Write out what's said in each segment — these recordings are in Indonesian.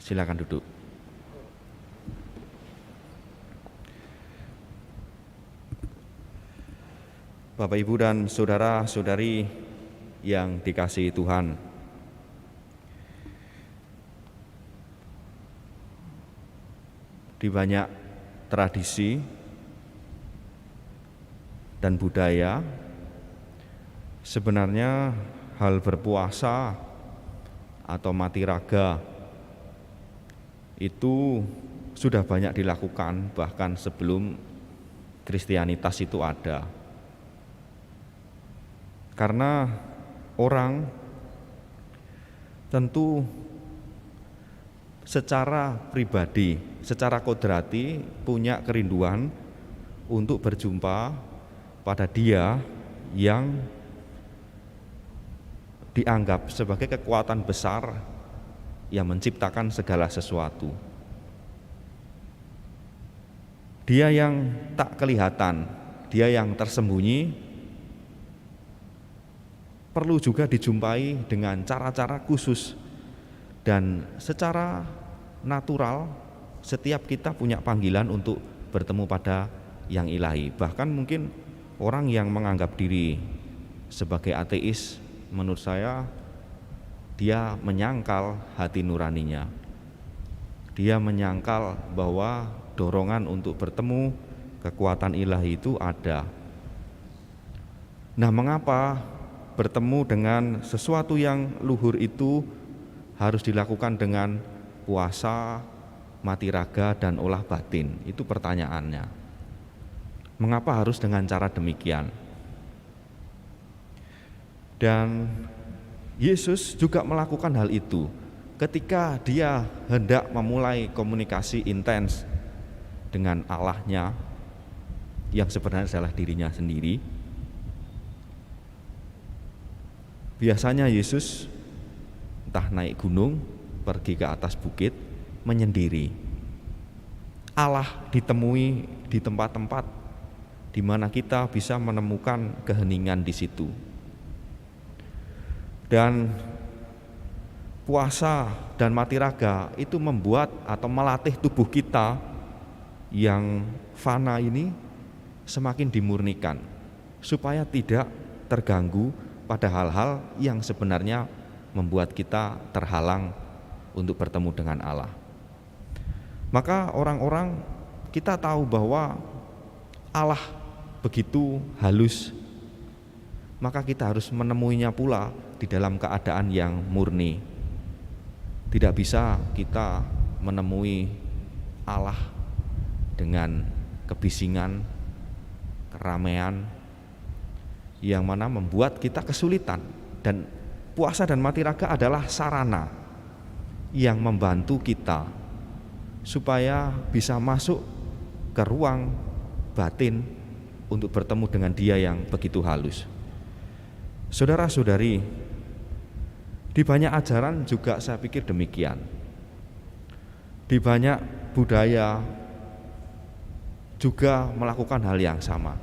Silakan duduk. Bapak, Ibu, dan saudara-saudari yang dikasihi Tuhan, di banyak tradisi dan budaya, sebenarnya hal berpuasa atau mati raga itu sudah banyak dilakukan bahkan sebelum Kristianitas itu ada. Karena orang tentu secara pribadi, secara kodrati punya kerinduan untuk berjumpa pada Dia yang dianggap sebagai kekuatan besar yang menciptakan segala sesuatu. Dia yang tak kelihatan, Dia yang tersembunyi, perlu juga dijumpai dengan cara-cara khusus. Dan secara natural setiap kita punya panggilan untuk bertemu pada yang ilahi. Bahkan mungkin orang yang menganggap diri sebagai ateis, menurut saya dia menyangkal hati nuraninya. Dia menyangkal bahwa dorongan untuk bertemu kekuatan ilahi itu ada. Nah, mengapa bertemu dengan sesuatu yang luhur itu harus dilakukan dengan puasa, mati raga, dan olah batin? Itu pertanyaannya. Mengapa harus dengan cara demikian? Dan Yesus juga melakukan hal itu ketika Dia hendak memulai komunikasi intens dengan Allahnya yang sebenarnya adalah dirinya sendiri. Biasanya Yesus entah naik gunung, pergi ke atas bukit, menyendiri. Allah ditemui di tempat-tempat di mana kita bisa menemukan keheningan di situ. Dan puasa dan mati raga itu membuat atau melatih tubuh kita yang fana ini semakin dimurnikan supaya tidak terganggu pada hal-hal yang sebenarnya membuat kita terhalang untuk bertemu dengan Allah. Maka orang-orang, kita tahu bahwa Allah begitu halus, maka kita harus menemuinya pula di dalam keadaan yang murni. Tidak bisa kita menemui Allah dengan kebisingan, keramaian, yang mana membuat kita kesulitan. Dan puasa dan mati raga adalah sarana yang membantu kita supaya bisa masuk ke ruang batin untuk bertemu dengan Dia yang begitu halus. Saudara-saudari, di banyak ajaran juga saya pikir demikian. Di banyak budaya juga melakukan hal yang sama.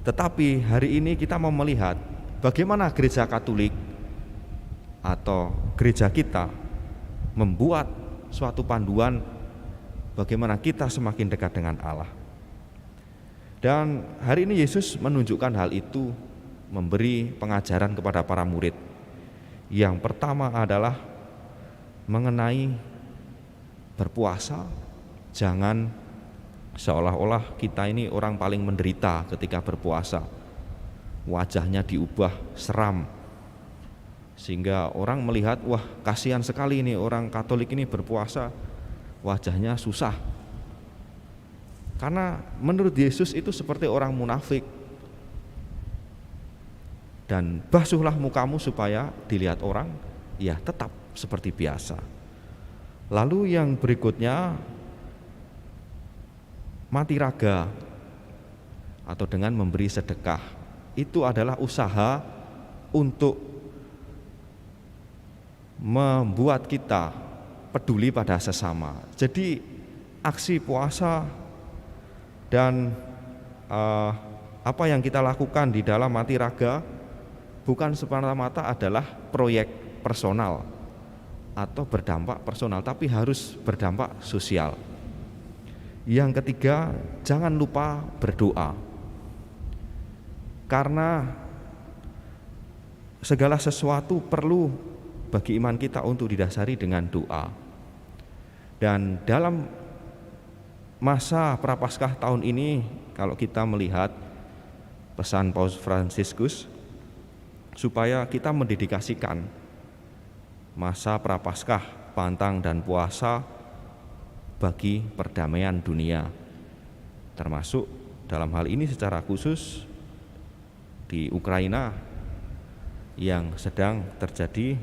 Tetapi hari ini kita mau melihat bagaimana gereja Katolik atau gereja kita membuat suatu panduan bagaimana kita semakin dekat dengan Allah. Dan hari ini Yesus menunjukkan hal itu, memberi pengajaran kepada para murid. Yang pertama adalah mengenai berpuasa. Jangan seolah-olah kita ini orang paling menderita ketika berpuasa. Wajahnya diubah seram, sehingga orang melihat, wah kasihan sekali ini orang Katolik ini berpuasa, wajahnya susah. Karena menurut Yesus itu seperti orang munafik. Dan basuhlah mukamu supaya dilihat orang, ya tetap seperti biasa. Lalu yang berikutnya, mati raga atau dengan memberi sedekah. Itu adalah usaha untuk membuat kita peduli pada sesama. Jadi aksi puasa dan apa yang kita lakukan di dalam mati raga bukan semata-mata adalah proyek personal atau berdampak personal, tapi harus berdampak sosial. Yang ketiga, jangan lupa berdoa. Karena segala sesuatu perlu bagi iman kita untuk didasari dengan doa. Dan dalam masa Prapaskah tahun ini, kalau kita melihat pesan Paus Fransiskus supaya kita mendedikasikan masa Prapaskah, pantang dan puasa bagi perdamaian dunia, termasuk dalam hal ini secara khusus di Ukraina yang sedang terjadi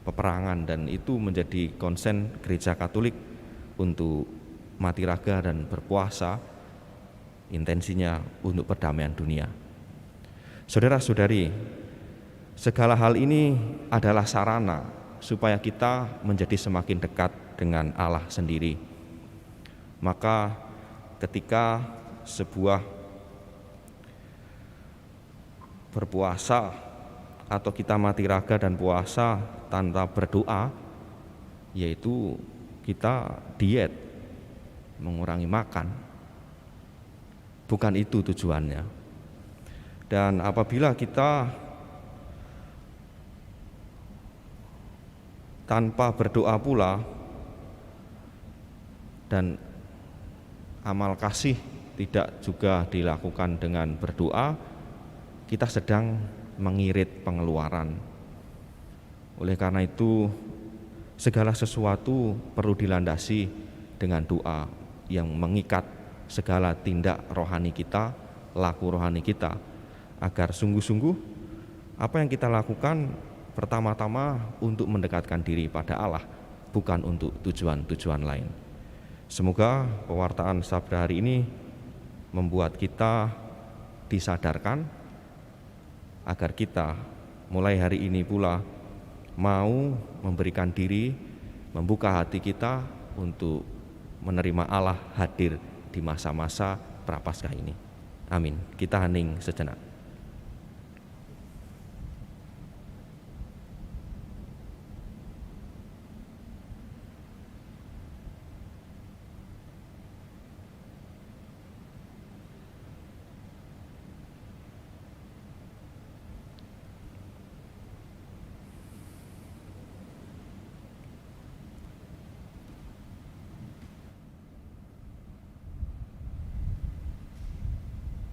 peperangan, dan itu menjadi konsen Gereja Katolik untuk mati raga dan berpuasa, intensinya untuk perdamaian dunia. Saudara-saudari, segala hal ini adalah sarana supaya kita menjadi semakin dekat dengan Allah sendiri. Maka ketika sebuah berpuasa atau kita mati raga dan puasa tanpa berdoa, yaitu kita diet, mengurangi makan. Bukan itu tujuannya. Dan apabila kita tanpa berdoa pula dan amal kasih tidak juga dilakukan dengan berdoa, kita sedang mengirit pengeluaran. Oleh karena itu, segala sesuatu perlu dilandasi dengan doa yang mengikat segala tindak rohani kita, laku rohani kita, agar sungguh-sungguh apa yang kita lakukan pertama-tama untuk mendekatkan diri pada Allah, bukan untuk tujuan-tujuan lain. Semoga pewartaan sabda hari ini membuat kita disadarkan agar kita mulai hari ini pula mau memberikan diri, membuka hati kita untuk menerima Allah hadir di masa-masa Prapaskah ini. Amin. Kita hening sejenak.